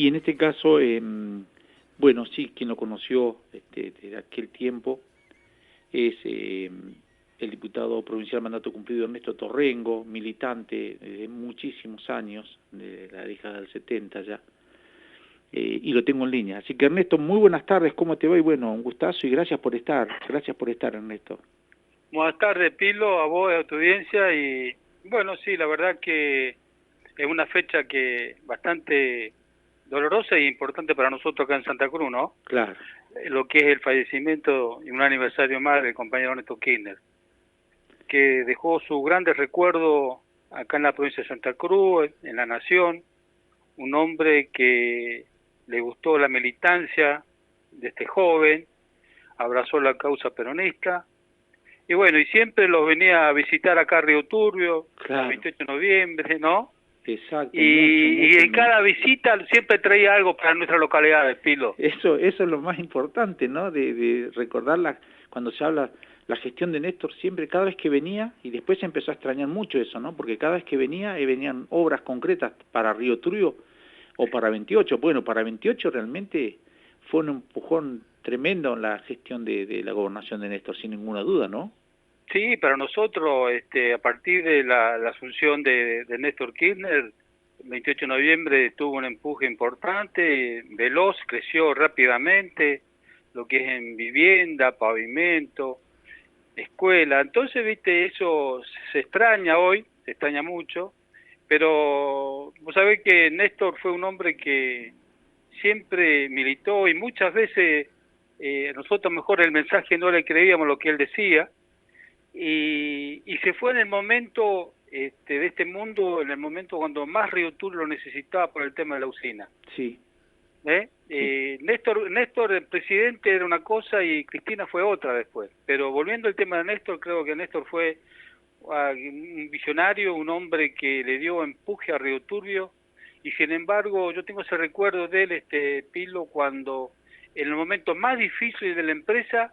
Y en este caso, bueno, sí, quien lo conoció desde aquel tiempo es el diputado provincial mandato cumplido Ernesto Torrengo, militante desde muchísimos años, de la década del 70 ya, y lo tengo en línea. Así que Ernesto, muy buenas tardes, ¿cómo te va? Y bueno, un gustazo y gracias por estar Ernesto. Buenas tardes, Pilo, a vos, a tu audiencia, y bueno, sí, la verdad que es una fecha que bastante dolorosa e importante para nosotros acá en Santa Cruz, ¿no? Claro. Lo que es el fallecimiento y un aniversario más del compañero Néstor Kirchner, que dejó sus grandes recuerdos acá en la provincia de Santa Cruz, en la Nación, un hombre que le gustó la militancia de este joven, abrazó la causa peronista. Y bueno, y siempre los venía a visitar acá a Río Turbio, Claro. el 28 de noviembre, ¿no? Exacto, Y en mucho. cada visita siempre traía algo para nuestra localidad de Pilo. Eso es lo más importante, ¿no? De recordar cuando se habla la gestión de Néstor siempre, cada vez que venía, y después se empezó a extrañar mucho eso, ¿no? Porque cada vez que venía, venían obras concretas para Río Turbio o para 28. Bueno, para 28 realmente fue un empujón tremendo en la gestión de la gobernación de Néstor, sin ninguna duda, ¿no? Sí, para nosotros, a partir de la asunción de Néstor Kirchner, el 28 de noviembre tuvo un empuje importante, veloz, creció rápidamente, lo que es en vivienda, pavimento, escuela. Entonces, viste, eso se extraña hoy, se extraña mucho, pero vos sabés que Néstor fue un hombre que siempre militó y muchas veces nosotros mejor el mensaje no le creíamos lo que él decía, y se fue en el momento de este mundo, en el momento cuando más Río Turbio lo necesitaba por el tema de la usina. Sí. Sí. Néstor, el presidente, era una cosa y Cristina fue otra después. Pero volviendo al tema de Néstor, creo que Néstor fue un visionario, un hombre que le dio empuje a Río Turbio, y sin embargo yo tengo ese recuerdo de él, Pilo, cuando en el momento más difícil de la empresa,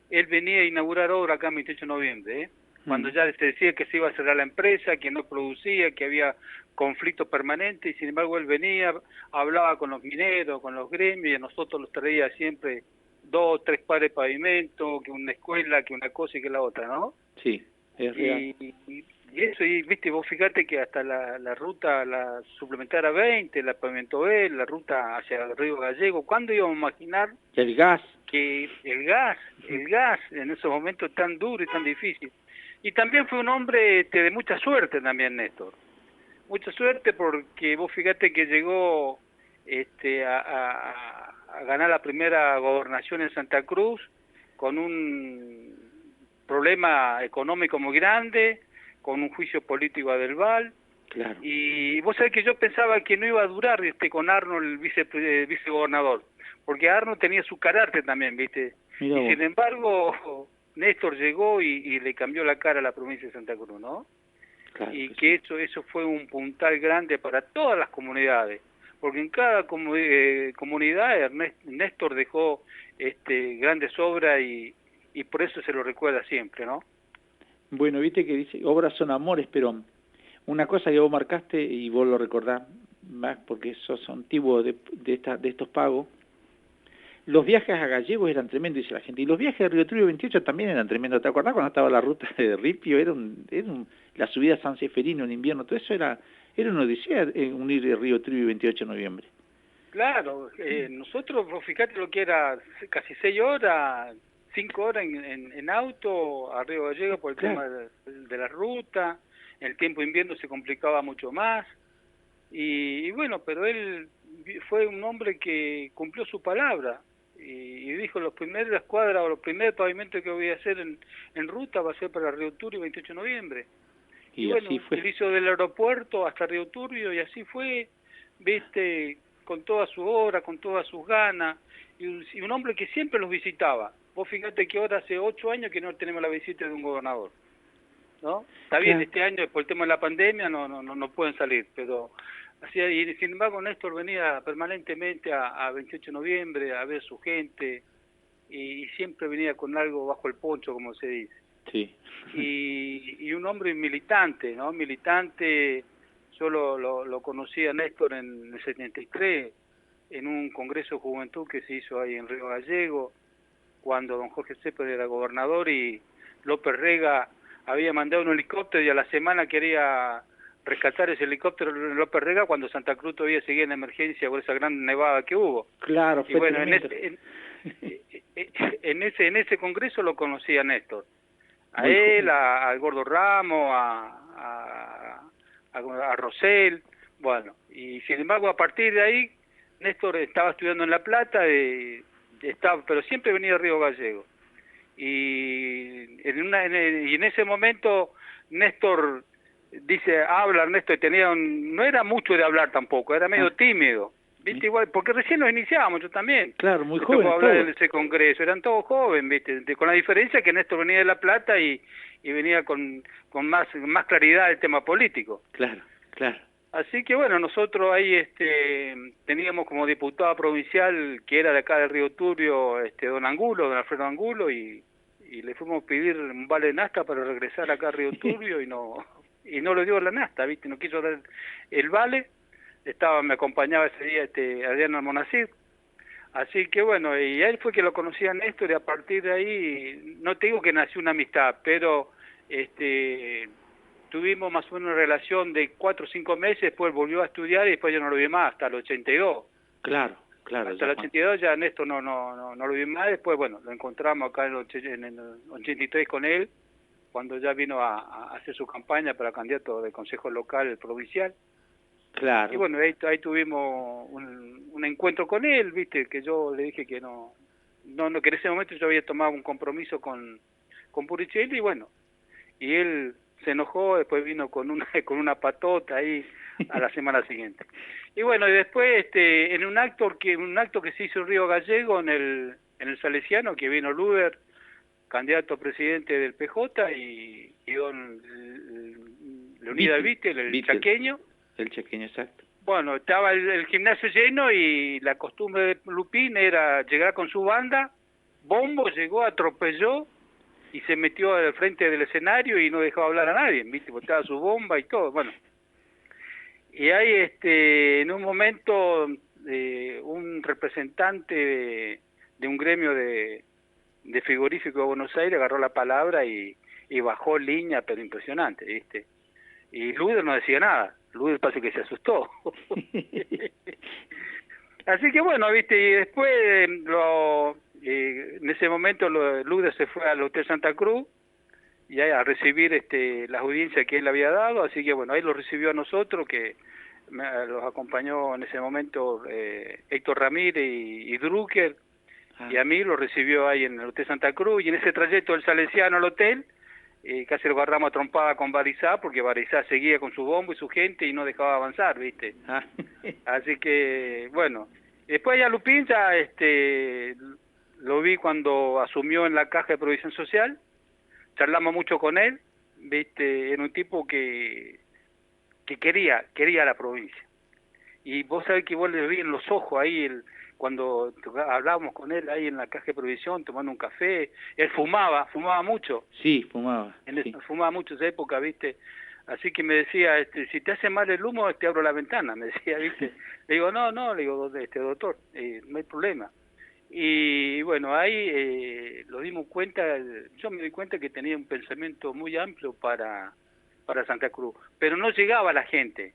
él venía a inaugurar obra acá el 28 de noviembre, cuando ya se decía que se iba a cerrar la empresa, que no producía, que había conflictos permanentes, y sin embargo él venía, hablaba con los mineros, con los gremios, y a nosotros los traía siempre 2 o 3 pares de pavimento, que una escuela, que una cosa y que la otra, ¿no? Sí, es real. Y eso, y viste, vos fíjate que hasta la ruta, la suplementaria 20, la Pavimento B, la ruta hacia el Río Gallego, ¿cuándo íbamos a imaginar El gas. que el gas, en esos momentos tan duro y tan difícil? Y también fue un hombre de mucha suerte también, Néstor. Mucha suerte porque vos fíjate que llegó a ganar la primera gobernación en Santa Cruz con un problema económico muy grande, con un juicio político a Del Val. Claro. Y vos sabés que yo pensaba que no iba a durar con Arno el vicegobernador, porque Arno tenía su carácter también, ¿viste? Mirá y vos. sin embargo, Néstor llegó y le cambió la cara a la provincia de Santa Cruz, ¿no? Claro Y que que eso fue un puntal grande para todas las comunidades, porque en cada comunidad Néstor dejó grandes obras y por eso se lo recuerda siempre, ¿no? Bueno, viste que dice, obras son amores, pero una cosa que vos marcaste y vos lo recordás más porque sos antiguo de estos pagos, los viajes a Gallegos eran tremendos, dice la gente, y los viajes de Río Turbio 28 también eran tremendos. ¿Te acordás cuando estaba la ruta de Ripio? La subida a San Seferino en invierno, todo eso era una odisea unir el Río Turbio 28 de noviembre. Claro, nosotros, vos fíjate lo que era casi 6 horas, 5 horas en auto a Río Gallegos por el Claro. tema de la ruta, el tiempo de invierno se complicaba mucho más, y bueno, pero él fue un hombre que cumplió su palabra, y dijo, los primeros cuadras o los primeros pavimentos que voy a hacer en ruta va a ser para Río Turbio 28 de noviembre. Y Y así bueno, fue. él hizo del aeropuerto hasta Río Turbio y así fue, viste, con toda su obra, con todas sus ganas, y un hombre que siempre los visitaba. Vos fíjate que ahora hace 8 años que no tenemos la visita de un gobernador, ¿no? Está bien, Claro. este año por el tema de la pandemia no pueden salir, pero así, y sin embargo Néstor venía permanentemente a 28 de noviembre a ver su gente, y siempre venía con algo bajo el poncho, como se dice. Sí. Y un hombre militante, ¿no? Militante, yo lo conocí a Néstor en el 73, en un congreso de juventud que se hizo ahí en Río Gallego, cuando don Jorge Cepeda era gobernador y López Rega había mandado un helicóptero y a la semana quería rescatar ese helicóptero de López Rega cuando Santa Cruz todavía seguía en emergencia por esa gran nevada que hubo. Claro, y bueno, en ese congreso lo conocía Néstor. A él, al Gordo Ramos, a Rosell, bueno, y sin embargo a partir de ahí Néstor estaba estudiando en La Plata, pero siempre venía a Río Gallego. Y en ese momento Néstor dice, habla Ernesto, y no era mucho de hablar tampoco, era medio tímido, ¿viste? Igual, porque recién nos iniciábamos, yo también. Claro, muy joven. Hablar en ese congreso, eran todos jóvenes, ¿viste? Con la diferencia que Néstor venía de La Plata y venía con más claridad del tema político. Claro, claro. Así que bueno, nosotros ahí teníamos como diputado provincial, que era de acá de Río Turbio, don Alfredo Angulo, y le fuimos a pedir un vale de nafta para regresar acá a Río Turbio y no le dio la nafta, ¿viste? No quiso dar el vale. Me acompañaba ese día Adriano Almonacid. Así que bueno, y él fue que lo conocía a Néstor, y a partir de ahí, no te digo que nació una amistad, pero tuvimos más o menos una relación de 4 o 5 meses, después volvió a estudiar y después yo no lo vi más, hasta el 82. Claro. Hasta el 82 ya Néstor no lo vi más, después bueno, lo encontramos acá en el 83 con él, cuando ya vino a hacer su campaña para candidato del Consejo Local Provincial. Claro. Y bueno, ahí tuvimos un encuentro con él, viste, que yo le dije que no, que en ese momento yo había tomado un compromiso con Puricelli, y bueno, y él se enojó, después vino con una patota ahí a la semana siguiente. Y bueno, y después en un acto que se hizo en Río Gallego, en el Salesiano, que vino Luder, candidato a presidente del PJ, y don Leonidas Vittel, el chaqueño. El chaqueño, exacto. Bueno, estaba el gimnasio lleno y la costumbre de Lupín era llegar con su banda, bombo, llegó, atropelló y se metió al frente del escenario y no dejó hablar a nadie, ¿viste? Botaba su bomba y todo, bueno. Y ahí, en un momento, un representante de un gremio de frigorífico de Buenos Aires agarró la palabra y bajó línea, pero impresionante, ¿viste? Y Luder no decía nada. Luder parece que se asustó. Así que bueno, ¿viste? Y después, en ese momento, Luder se fue al Hotel Santa Cruz y a recibir las audiencias que él había dado. Así que bueno, ahí lo recibió a nosotros, que los acompañó en ese momento Héctor Ramírez y Drucker. Y a mí lo recibió ahí en el Hotel Santa Cruz. Y en ese trayecto del Salesiano al hotel, casi lo agarramos a trompada con Barizá, porque Barizá seguía con su bombo y su gente y no dejaba avanzar, ¿viste? Así que, bueno. Después ya Lupín ya lo vi cuando asumió en la Caja de Provisión Social, charlamos mucho con él, ¿viste? Era un tipo que quería la provincia. Y vos sabés que vos le vi en los ojos ahí, cuando hablábamos con él ahí en la Caja de Provisión, tomando un café. Él fumaba mucho. Sí, fumaba. Fumaba mucho esa época, ¿viste? Así que me decía, si te hace mal el humo, te abro la ventana, me decía, ¿viste? Le digo, no, le digo, doctor, no hay problema. Y bueno, ahí lo dimos cuenta, yo me di cuenta que tenía un pensamiento muy amplio para Santa Cruz, pero no llegaba a la gente,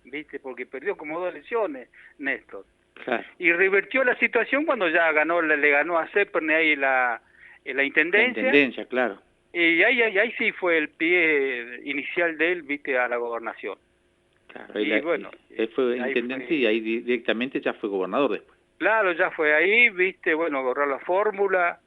¿viste? Porque perdió como 2 elecciones, Néstor. Claro. Y revirtió la situación cuando ya le ganó a Zepperne ahí la intendencia. La intendencia, claro. Y ahí sí fue el pie inicial de él, viste, a la gobernación. Claro, y bueno, él fue intendente y ahí directamente ya fue gobernador después. Claro, ya fue ahí, viste, bueno, agarró la fórmula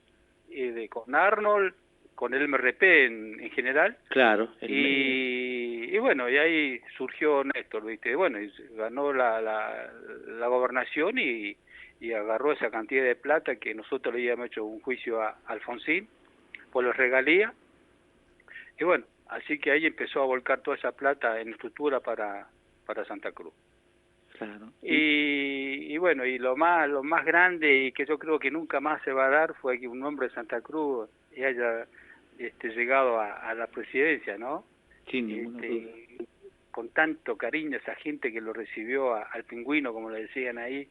con Arnold, con el MRP en general. Claro. Y bueno, y ahí surgió Néstor, viste, bueno, y ganó la gobernación y agarró esa cantidad de plata que nosotros le habíamos hecho un juicio a Alfonsín por las regalías. Y bueno, así que ahí empezó a volcar toda esa plata en estructura para Santa Cruz. Claro. Y bueno, y lo más grande y que yo creo que nunca más se va a dar fue que un hombre de Santa Cruz haya llegado a la presidencia, ¿no? Sin ninguna duda. con tanto cariño esa gente que lo recibió al Pingüino, como le decían ahí,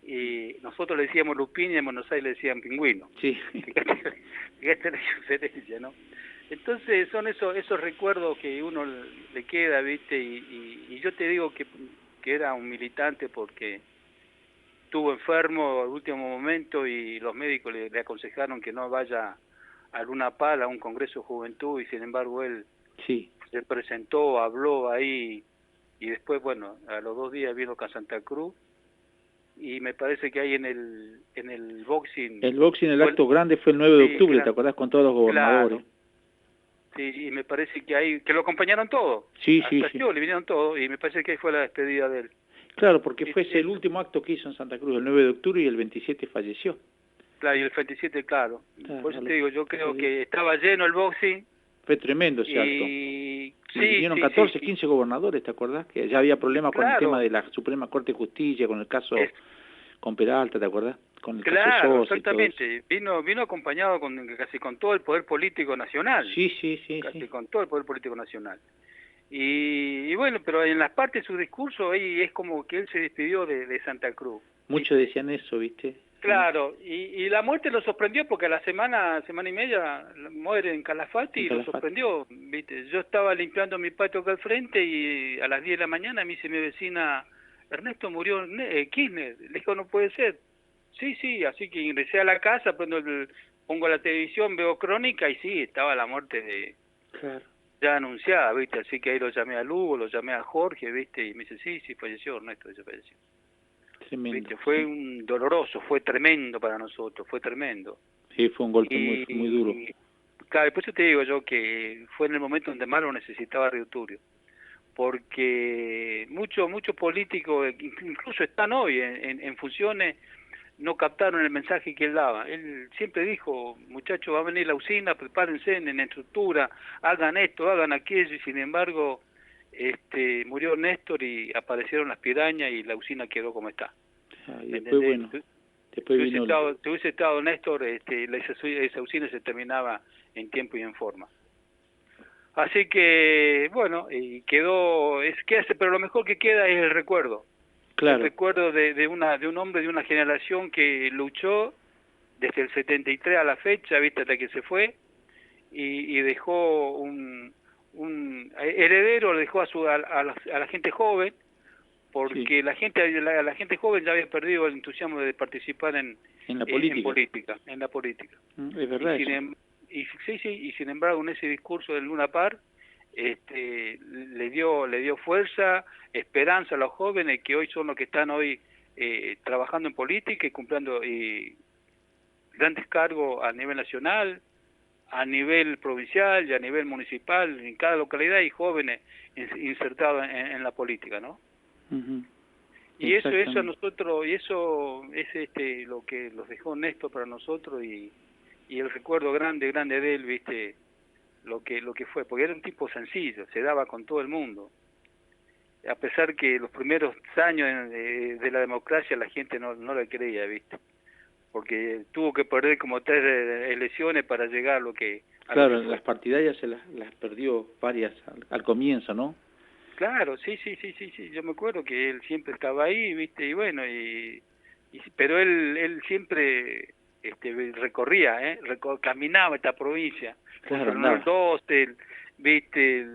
y nosotros le decíamos Lupín y en Buenos Aires le decían Pingüino. Sí. Fíjate la diferencia, ¿no? Entonces son esos recuerdos que uno le queda, ¿viste? Y yo te digo que era un militante porque estuvo enfermo al último momento y los médicos le aconsejaron que no vaya a Luna Pal, a un congreso de juventud, y sin embargo él se presentó, habló ahí, y después, bueno, a los 2 días vino acá a Santa Cruz, y me parece que ahí en el boxing... El boxing, el acto grande fue el 9 de octubre, claro. ¿Te acordás? Con todos los gobernadores. Claro. Sí, y me parece que ahí, que lo acompañaron todos. Sí. Le vinieron todos, y me parece que ahí fue la despedida de él. Claro, porque fue el último acto que hizo en Santa Cruz, el 9 de octubre, y el 27 falleció. Claro, y el 27, claro. Por eso te digo, yo creo que estaba lleno el boxing. Fue tremendo ese acto. Y vinieron 14, 15 gobernadores, ¿te acordás? Que ya había problemas con el tema de la Suprema Corte de Justicia, con el caso con Peralta, ¿te acordás? Con el caso Sosa, exactamente. Vino acompañado casi con todo el poder político nacional. Sí. Con todo el poder político nacional. Y bueno, pero en las partes de su discurso ahí es como que él se despidió de Santa Cruz. Muchos decían eso, ¿viste? Claro, y la muerte lo sorprendió porque a la semana y media muere en Calafate y lo sorprendió, ¿viste? Yo estaba limpiando mi patio acá al frente y a las 10 de la mañana me dice mi vecina, Ernesto murió Kirchner. Le dijo, no puede ser. Sí, así que ingresé a la casa, pongo la televisión, veo crónica y sí, estaba la muerte ya anunciada, ¿viste? Así que ahí lo llamé a Lugo, lo llamé a Jorge, ¿viste? Y me dice, sí, falleció Ernesto, falleció. Tremendo, fue un doloroso, fue tremendo para nosotros, fue tremendo. Sí, fue un golpe muy duro. Claro, por eso te digo yo que fue en el momento donde más lo necesitaba Río Turio, porque muchos políticos, incluso están hoy en funciones, no captaron el mensaje que él daba. Él siempre dijo, muchachos, va a venir la usina, prepárense en estructura, hagan esto, hagan aquello, y sin embargo... murió Néstor y aparecieron las pirañas y la usina quedó como está. Y después, bueno, si hubiese estado Néstor, esa usina se terminaba en tiempo y en forma. Así que, bueno, quedó, pero lo mejor que queda es el recuerdo. Claro. El recuerdo de un hombre de una generación que luchó desde el 73 a la fecha, viste, hasta que se fue, y dejó un heredero, le dejó a la gente joven, porque la gente joven ya había perdido el entusiasmo de participar en la política. Es verdad. Y sin embargo en ese discurso del Luna Par le dio fuerza, esperanza a los jóvenes que hoy son los que están hoy trabajando en política y cumpliendo grandes cargos a nivel nacional, a nivel provincial y a nivel municipal. En cada localidad hay jóvenes insertados en la política, ¿no? Y eso a nosotros, y eso es lo que los dejó Néstor para nosotros, y el recuerdo grande de él, viste, lo que fue, porque era un tipo sencillo, se daba con todo el mundo, a pesar que los primeros años de la democracia la gente no le creía, viste, porque tuvo que perder como 3 elecciones para llegar a lo que... Claro, las partidarias se las perdió varias al comienzo, ¿no? Claro, sí, yo me acuerdo que él siempre estaba ahí, viste, y bueno, pero él siempre recorría, caminaba esta provincia, claro, el 12, viste,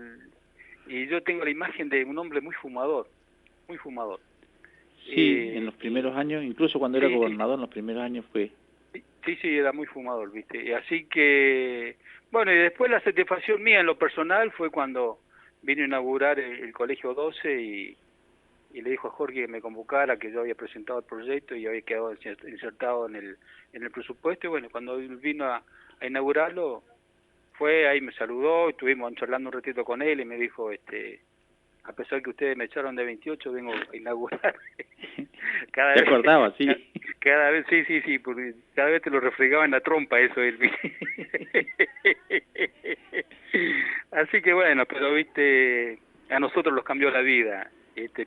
y yo tengo la imagen de un hombre muy fumador. Sí, en los primeros años, incluso cuando era gobernador, en los primeros años fue... Sí, era muy fumador, viste, y así que, bueno, y después la satisfacción mía en lo personal fue cuando vino a inaugurar el Colegio 12 y le dijo a Jorge que me convocara, que yo había presentado el proyecto y había quedado insertado en el presupuesto, y bueno, cuando vino a inaugurarlo, ahí me saludó, estuvimos charlando un ratito con él y me dijo, a pesar que ustedes me echaron de 28, vengo a inaugurar. ¿Te acordabas? Sí. Cada vez, sí, porque cada vez te lo refregaba en la trompa eso él. Así que bueno, pero viste, a nosotros los cambió la vida,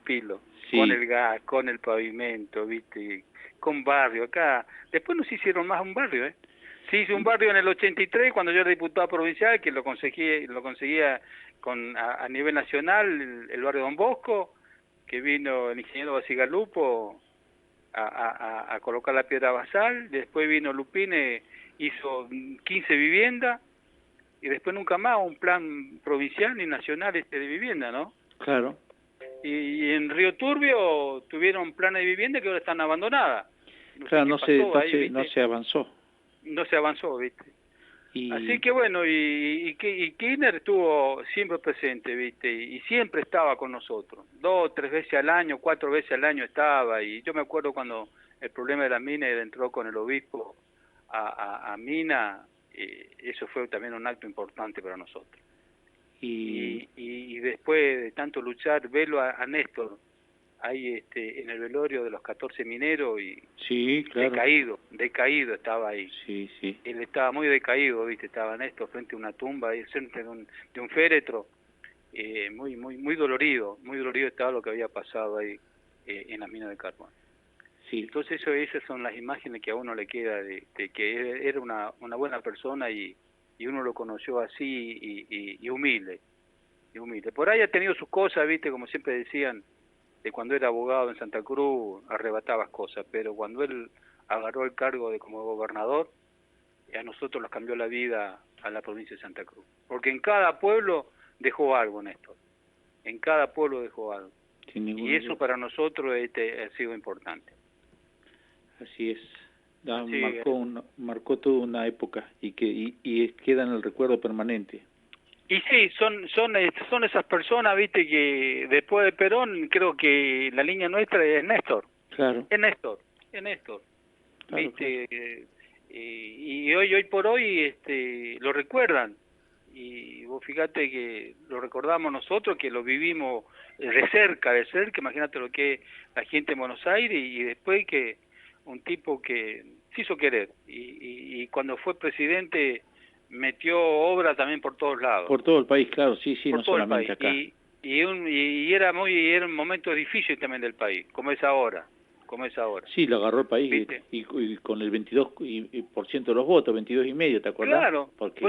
Pilo, con el gas, con el pavimento, viste, con barrio, acá, después nos hicieron más un barrio, Sí, hice un barrio en el 83 cuando yo era diputado provincial, que lo conseguía a nivel nacional, el barrio Don Bosco, que vino el ingeniero Basigalupo a colocar la piedra basal, después vino Lupine, hizo 15 viviendas, y después nunca más un plan provincial ni nacional de vivienda, ¿no? Claro. Y en Río Turbio tuvieron planes de vivienda que ahora están abandonadas. Claro, no se avanzó. No se avanzó, ¿viste? Y... Así que bueno, y Kirchner estuvo siempre presente, ¿viste? Y siempre estaba con nosotros. 2, 3 veces al año, 4 veces al año estaba. Y yo me acuerdo cuando el problema de la mina, él entró con el obispo a Mina, eso fue también un acto importante para nosotros. Y después de tanto luchar, verlo a Néstor ahí en el velorio de los 14 mineros y sí, claro. decaído estaba ahí. Sí, sí. Él estaba muy decaído, ¿viste? Estaba Néstor frente a una tumba, ahí frente de un féretro, muy dolorido estaba lo que había pasado ahí en la mina de carbón. Sí. Entonces esas son las imágenes que a uno le queda de que era una buena persona y uno lo conoció así y humilde. Por ahí ha tenido sus cosas, ¿viste? Como siempre decían, de cuando era abogado en Santa Cruz arrebataba cosas, pero cuando él agarró el cargo de como gobernador, a nosotros nos cambió la vida a la provincia de Santa Cruz. Porque en cada pueblo dejó algo, Néstor. En cada pueblo dejó algo. Y eso para nosotros ha sido importante. Así es. Marcó toda una época y queda en el recuerdo permanente. Y sí, son esas personas, viste, que después de Perón, creo que la línea nuestra es Néstor. Claro. Es Néstor. Claro, viste. Claro. Y hoy por hoy lo recuerdan. Y vos fíjate que lo recordamos nosotros, que lo vivimos de cerca, imagínate lo que es la gente en Buenos Aires, y después que un tipo que se hizo querer. Y cuando fue presidente metió obra también por todos lados. Por todo el país, claro, sí, no solamente acá. Y era un momento difícil también del país, como es ahora. Sí, lo agarró el país y con el 22% de los votos, 22,5%, ¿te acordás? Claro. Porque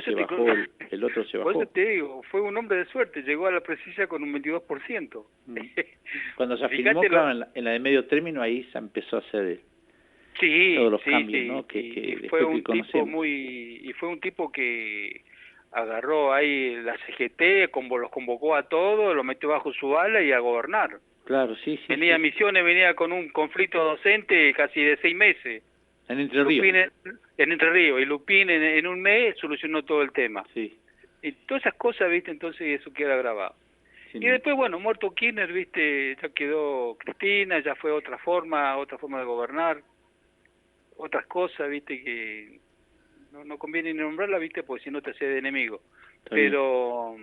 el otro se bajó. Por eso te digo, fue un hombre de suerte, llegó a la presidencia con un 22%. Cuando se afirmó, claro, en la de medio término, ahí se empezó a hacer todos los cambios, ¿no? Que fue un tipo fue un tipo que agarró ahí la CGT, los convocó a todos, lo metió bajo su ala y a gobernar. Claro, sí. Venía a Misiones, venía con un conflicto docente casi de 6 meses. En Entre Ríos. En Entre Ríos, y Lupín en un mes solucionó todo el tema. Sí. Y todas esas cosas, viste, entonces eso queda grabado. Sí, y después, bueno, muerto Kirchner, viste, ya quedó Cristina, ya fue otra forma de gobernar. Otras cosas, viste, que no conviene ni nombrarla, viste, porque si no te hace de enemigo. Pero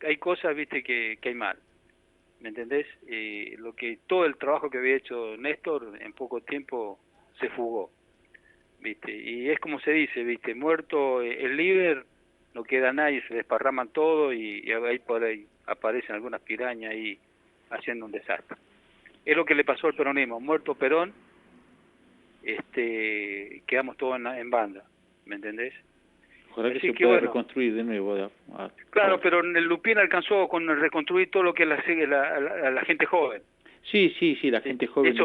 hay cosas, viste, que hay mal. ¿Me entendés? Todo el trabajo que había hecho Néstor en poco tiempo se fugó, ¿viste? Y es como se dice, ¿viste? Muerto el líder, no queda nadie, se desparraman todo y ahí por ahí aparecen algunas pirañas ahí haciendo un desastre. Es lo que le pasó al peronismo. Muerto Perón, quedamos todos en banda, ¿me entendés? Ojalá que se pueda reconstruir de nuevo. Claro, pero el Lupín alcanzó con reconstruir todo lo que es la gente joven. Sí, la gente joven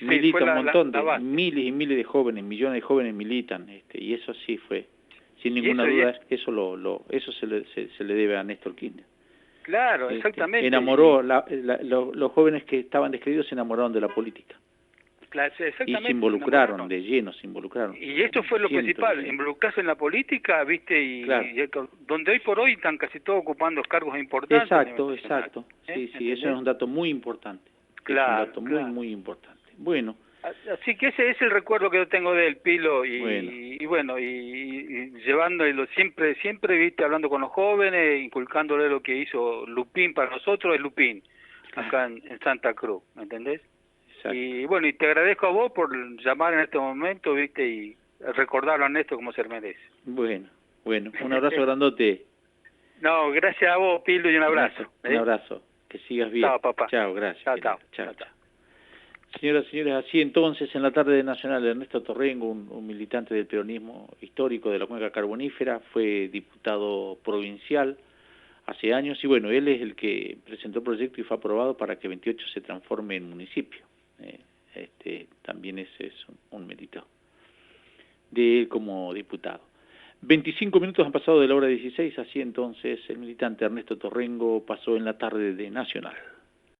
milita un montón, miles y miles de jóvenes, millones de jóvenes militan, y eso sí fue, sin ninguna duda, eso se le debe a Néstor Kirchner. Claro, exactamente. Enamoró, los jóvenes que estaban descreídos se enamoraron de la política. Claro, y se involucraron, de lleno se involucraron. Y esto fue lo principal, involucrarse en la política, ¿viste? Y donde hoy por hoy están casi todos ocupando cargos importantes. Exacto. Sí, eso es un dato muy importante. Claro. Es un dato muy importante. Bueno. Así que ese es el recuerdo que yo tengo del Pilo y llevándolo siempre, ¿viste? Hablando con los jóvenes, inculcándole lo que hizo Lupín para nosotros, es Lupín, acá en Santa Cruz, ¿me entendés? Exacto. Y bueno, y te agradezco a vos por llamar en este momento, ¿viste? Y recordarlo a Néstor como se merece. Bueno, un abrazo grandote. No, gracias a vos, Pilo, y un abrazo. Un abrazo, que sigas bien. Chao, papá. Chao, gracias. Chao. Señoras y señores, así entonces en la tarde de Nacional, Ernesto Torrengo, un militante del peronismo histórico de la cuenca carbonífera, fue diputado provincial hace años y bueno, él es el que presentó el proyecto y fue aprobado para que 28 se transforme en municipio. También ese es un mérito de él como diputado. 25 minutos han pasado de la hora 16, así entonces el militante Ernesto Torrengo pasó en la tarde de Nacional.